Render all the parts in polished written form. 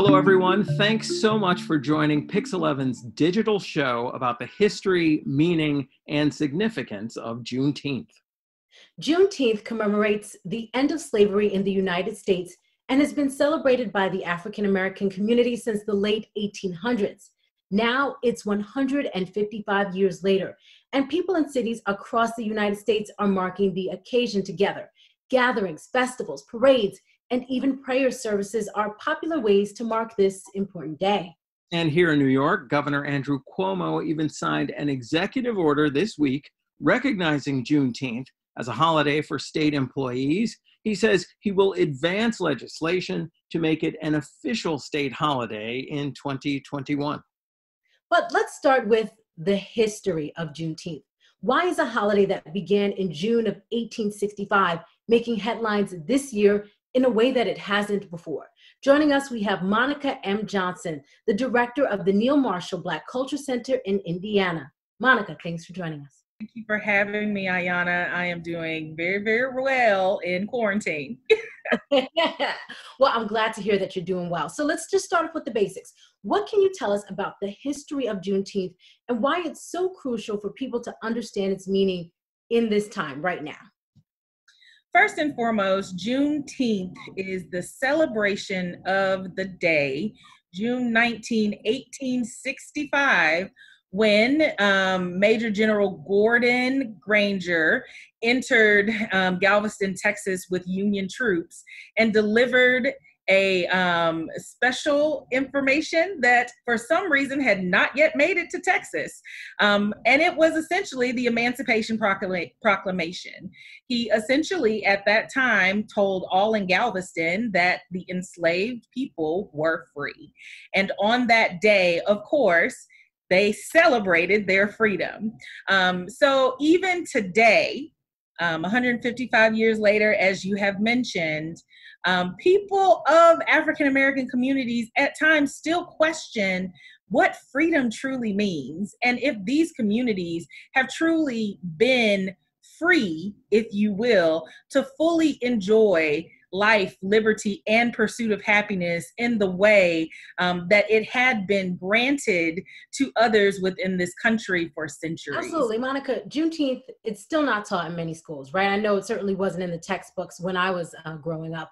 Hello, everyone. Thanks so much for joining Pix11's digital show about the history, meaning, and significance of Juneteenth. Juneteenth commemorates the end of slavery in the United States and has been celebrated by the African American community since the late 1800s. Now it's 155 years later, and people in cities across the United States are marking the occasion together. Gatherings, festivals, parades, and even prayer services are popular ways to mark this important day. And here in New York, Governor Andrew Cuomo even signed an executive order this week recognizing Juneteenth as a holiday for state employees. He says he will advance legislation to make it an official state holiday in 2021. But let's start with the history of Juneteenth. Why is a holiday that began in June of 1865 making headlines this year in a way that it hasn't before? Joining us, we have Monica M. Johnson, the director of the Neil Marshall Black Culture Center in Indiana. Monica, thanks for joining us. Thank you for having me, Ayana. I am doing very, very well in quarantine. Well, I'm glad to hear that you're doing well. So let's just start off with the basics. What can you tell us about the history of Juneteenth and why it's so crucial for people to understand its meaning in this time right now? First and foremost, Juneteenth is the celebration of the day, June 19, 1865, when Major General Gordon Granger entered Galveston, Texas with Union troops and delivered a special information that for some reason had not yet made it to Texas. And it was essentially the Emancipation Proclamation. He essentially at that time told all in Galveston that the enslaved people were free. And on that day, of course, they celebrated their freedom. So even today, 155 years later, as you have mentioned, people of African American communities at times still question what freedom truly means, and if these communities have truly been free, if you will, to fully enjoy life, liberty, and pursuit of happiness in the way that it had been granted to others within this country for centuries. Absolutely, Monica. Juneteenth, it's still not taught in many schools, right? I know it certainly wasn't in the textbooks when I was growing up.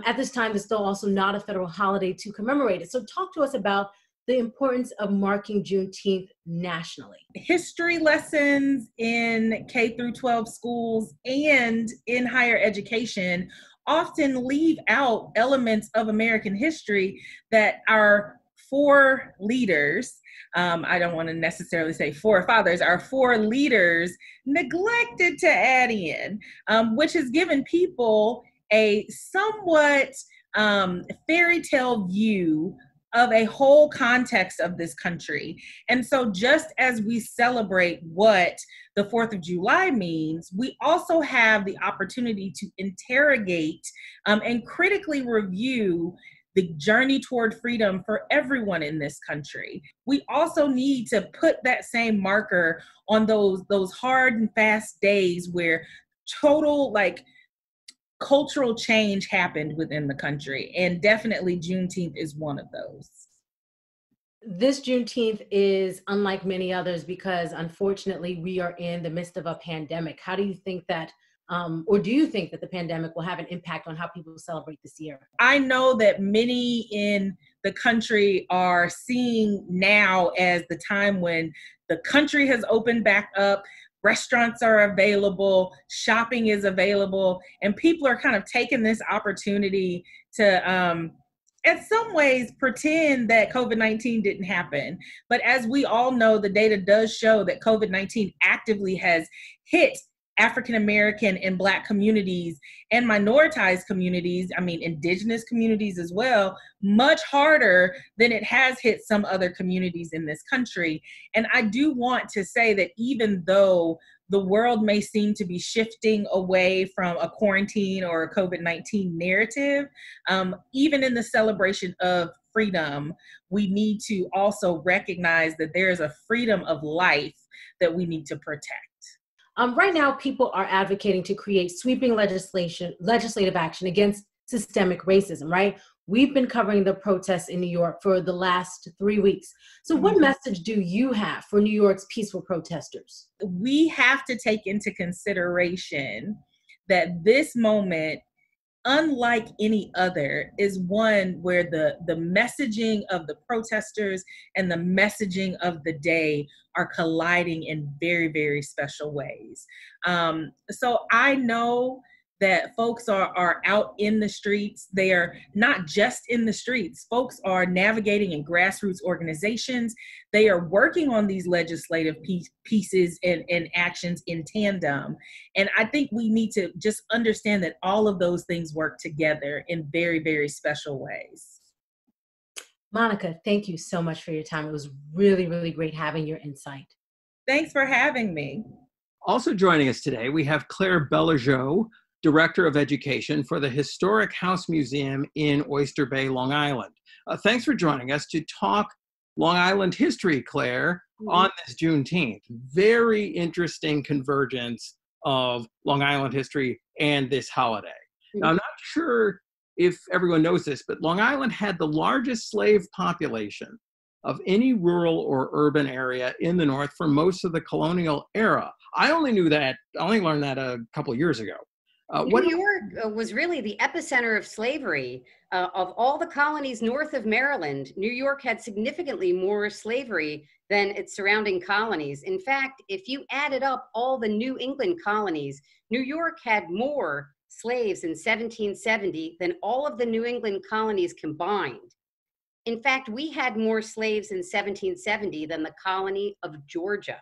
At this time, it's still also not a federal holiday to commemorate it. So talk to us about the importance of marking Juneteenth nationally. History lessons in K through 12 schools and in higher education often leave out elements of American history that our four leaders, I don't want to necessarily say forefathers, our four leaders neglected to add in, which has given people a somewhat fairy tale view of a whole context of this country. And so just as we celebrate what the 4th of July means, we also have the opportunity to interrogate and critically review the journey toward freedom for everyone in this country. We also need to put that same marker on those hard and fast days where total cultural change happened within the country. And definitely Juneteenth is one of those. This Juneteenth is unlike many others because unfortunately we are in the midst of a pandemic. How do you think that, or do you think that the pandemic will have an impact on how people celebrate this year? I know that many in the country are seeing now as the time when the country has opened back up. Restaurants are available, shopping is available, and people are kind of taking this opportunity to, in some ways, pretend that COVID-19 didn't happen. But as we all know, the data does show that COVID-19 actively has hit African American and Black communities and minoritized communities, indigenous communities as well, much harder than it has hit some other communities in this country. And I do want to say that even though the world may seem to be shifting away from a quarantine or a COVID-19 narrative, even in the celebration of freedom, we need to also recognize that there is a freedom of life that we need to protect. Right now, people are advocating to create sweeping legislative action against systemic racism, right? We've been covering the protests in New York for the last 3 weeks. So what message do you have for New York's peaceful protesters? We have to take into consideration that this moment, unlike any other, is one where the messaging of the protesters and the messaging of the day are colliding in very, very special ways. So I know that folks are out in the streets. They are not just in the streets. Folks are navigating in grassroots organizations. They are working on these legislative pieces and actions in tandem. And I think we need to just understand that all of those things work together in very, very special ways. Monica, thank you so much for your time. It was really, really great having your insight. Thanks for having me. Also joining us today, we have Claire Belageau, Director of Education for the Historic House Museum in Oyster Bay, Long Island. Thanks for joining us to talk Long Island history, Claire, on this Juneteenth. Very interesting convergence of Long Island history and this holiday. Now, I'm not sure if everyone knows this, but Long Island had the largest slave population of any rural or urban area in the North for most of the colonial era. I only learned that a couple of years ago. New York was really the epicenter of slavery. Of all the colonies north of Maryland, New York had significantly more slavery than its surrounding colonies. In fact, if you added up all the New England colonies, New York had more slaves in 1770 than all of the New England colonies combined. In fact, we had more slaves in 1770 than the colony of Georgia.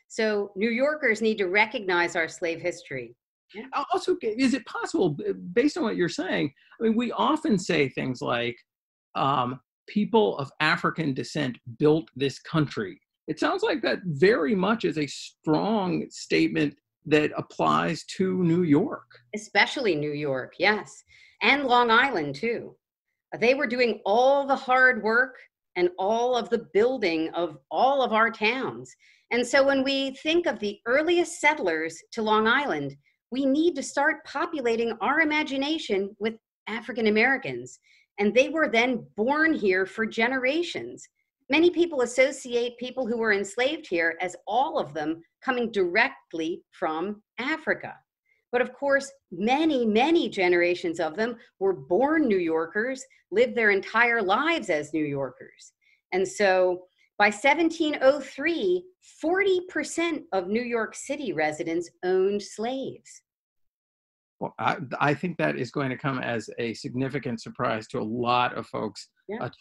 So New Yorkers need to recognize our slave history. Yeah. Also, is it possible, based on what you're saying, I mean, we often say things like, people of African descent built this country. It sounds like that very much is a strong statement that applies to New York. Especially New York, yes. And Long Island, too. They were doing all the hard work and all of the building of all of our towns. And so when we think of the earliest settlers to Long Island, we need to start populating our imagination with African Americans. And they were then born here for generations. Many people associate people who were enslaved here as all of them coming directly from Africa. But of course, many, many generations of them were born New Yorkers, lived their entire lives as New Yorkers. And so by 1703, 40% of New York City residents owned slaves. Well, I think that is going to come as a significant surprise to a lot of folks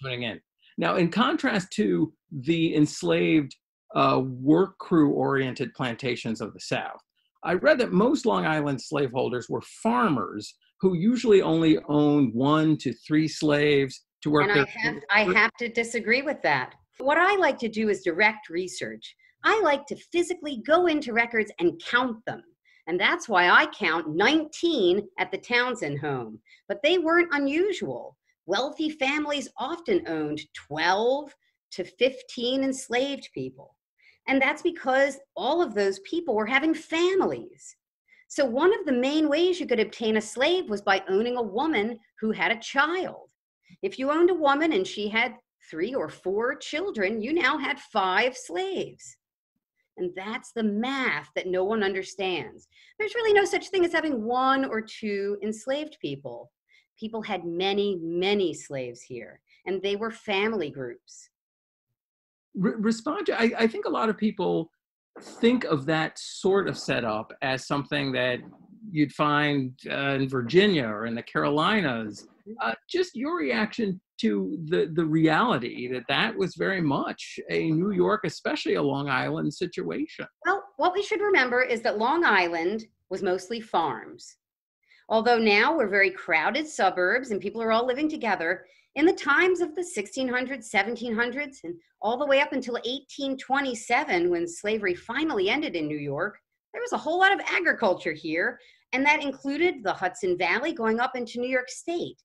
tuning in. Now, in contrast to the enslaved work crew-oriented plantations of the South, I read that most Long Island slaveholders were farmers who usually only owned 1 to 3 slaves to work. And I have to disagree with that. What I like to do is direct research. I like to physically go into records and count them. And that's why I count 19 at the Townsend home. But they weren't unusual. Wealthy families often owned 12 to 15 enslaved people. And that's because all of those people were having families. So one of the main ways you could obtain a slave was by owning a woman who had a child. If you owned a woman and she had 3 or 4 children, you now had 5 slaves. And that's the math that no one understands. There's really no such thing as having 1 or 2 enslaved people. People had many, many slaves here, and they were family groups. I think a lot of people think of that sort of setup as something that you'd find in Virginia or in the Carolinas. Just your reaction to the reality that was very much a New York, especially a Long Island situation. Well, what we should remember is that Long Island was mostly farms. Although now we're very crowded suburbs and people are all living together, in the times of the 1600s, 1700s, and all the way up until 1827, when slavery finally ended in New York, there was a whole lot of agriculture here, and that included the Hudson Valley going up into New York State.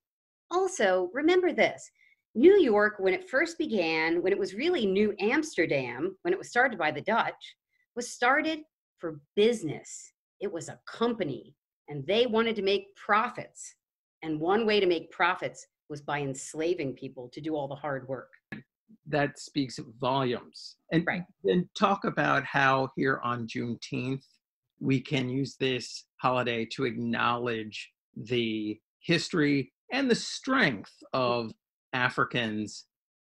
Also, remember this, New York, when it first began, when it was really New Amsterdam, when it was started by the Dutch, was started for business. It was a company, and they wanted to make profits. And one way to make profits was by enslaving people to do all the hard work. That speaks volumes. And Right. then talk about how here on Juneteenth, we can use this holiday to acknowledge the history and the strength of Africans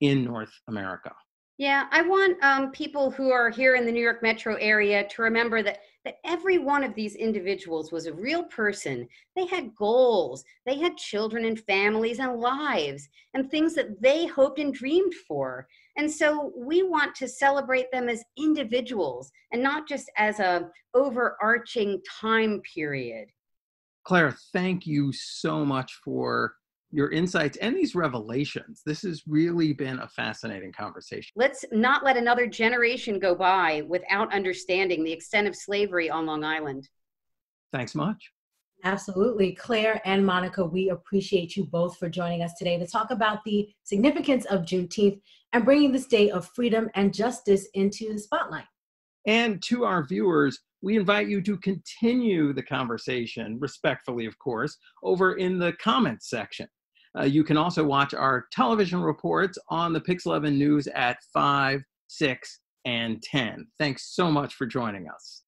in North America. Yeah, I want people who are here in the New York metro area to remember that every one of these individuals was a real person. They had goals, they had children and families and lives and things that they hoped and dreamed for. And so we want to celebrate them as individuals and not just as a overarching time period. Claire, thank you so much for your insights and these revelations. This has really been a fascinating conversation. Let's not let another generation go by without understanding the extent of slavery on Long Island. Thanks much. Absolutely. Claire and Monica, we appreciate you both for joining us today to talk about the significance of Juneteenth and bringing this day of freedom and justice into the spotlight. And to our viewers, we invite you to continue the conversation, respectfully, of course, over in the comments section. You can also watch our television reports on the Pix 11 News at 5, 6, and 10. Thanks so much for joining us.